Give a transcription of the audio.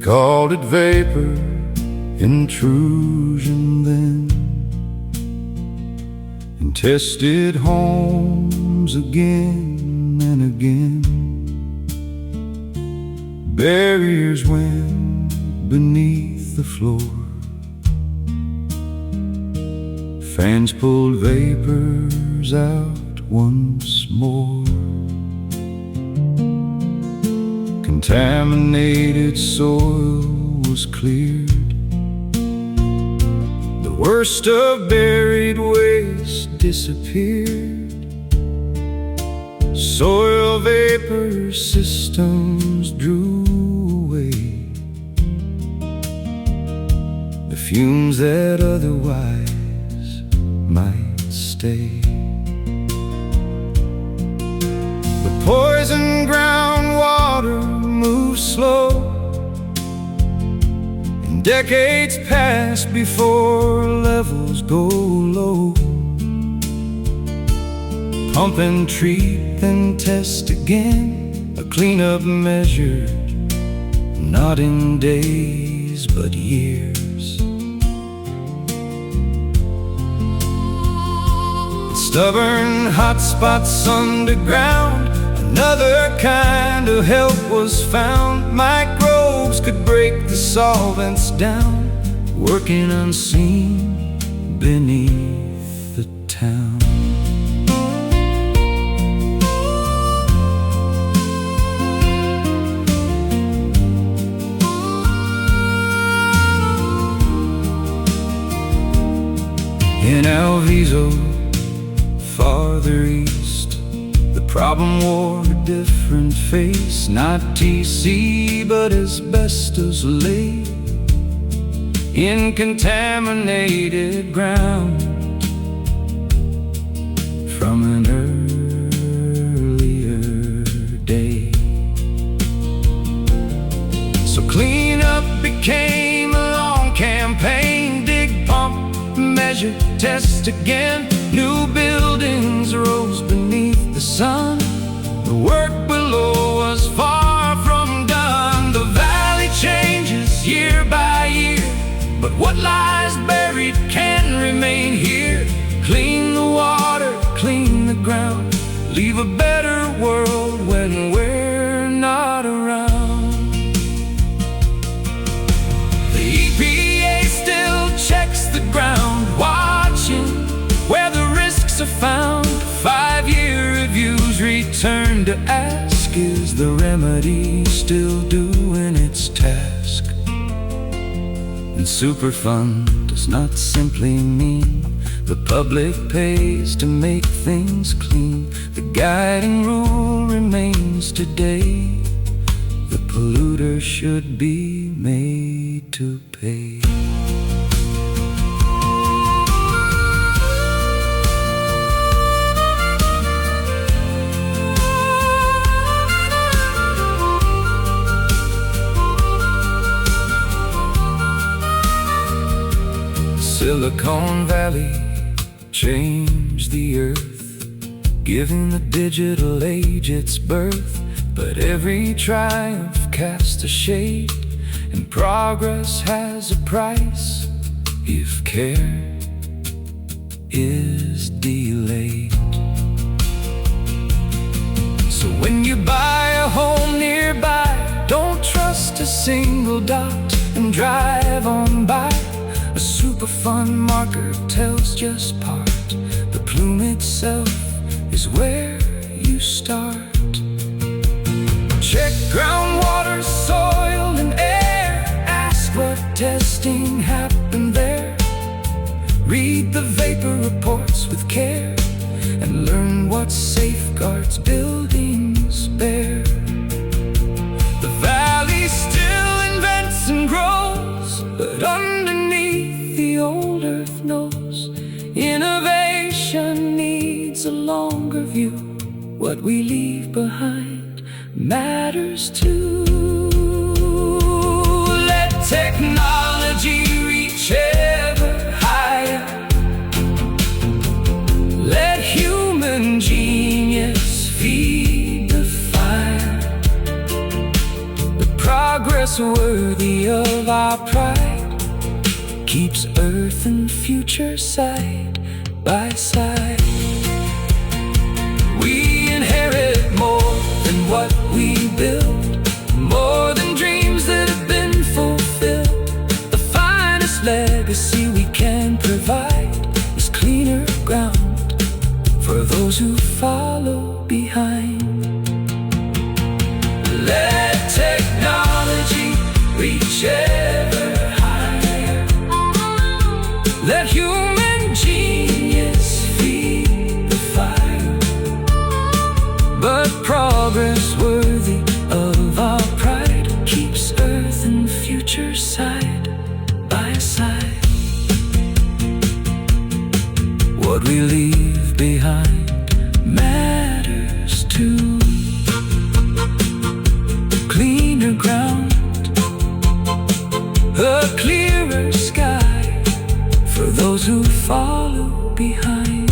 called it vapor intrusion then, and tested homes again and again. Barriers went beneath the floor, fans pulled vapors out once more. Contaminated soil was cleared, the worst of buried waste disappeared. Soil vapor systems drew away the fumes that otherwise might stay. The poison groundwater moves slow, and decades pass before levels go low. Pump and treat, then test again, a cleanup measured not in days but years. Stubborn hotspots underground, another kind of help was found. Microbes could break the solvents down, working unseen beneath the town. In Alviso, farther east, the problem wore a different face. Not TC, but asbestos lay in contaminated ground from an earlier day. So cleanup became a long campaign. Dig, pump, measure, test again. New buildings rose beneath the sun. The work below was far from done. The valley changes year by year, but what lies buried can remain here. Clean the water, clean the ground, leave a better world when we're not around. The EPA still checks the ground, watching where the risks are found. 5-year reviews return to ask, is the remedy still doing its task? And Superfund does not simply mean the public pays to make things clean. The guiding rule remains today: the polluter should be made to pay. Silicon Valley changed the earth, giving the digital age its birth. But every triumph casts a shade, and progress has a price if care is delayed. So when you buy a home nearby, don't trust a single dot and drive on by. A Superfund marker tells just part. The plume itself is where you start. Check groundwater, soil, and air. Ask what testing happened there. Read the vapor reports with care, and learn what safeguards buildings bear. The valley still invents and grows, but underneath the old earth knows innovation needs a longer view. What we leave behind matters too. Let technology reach ever higher. Let human genius feed the fire. The progress worthy keeps earth and future side by side. We inherit more than what we build, more than dreams that have been fulfilled. The finest legacy we can provide is cleaner ground for those who follow behind. Let technology reach ever higher. Let human genius feed the fire. But progress worthy of our pride keeps earth and future side by side. What we leave behind matters too. Cleaner ground, a clearer sky for those who follow behind.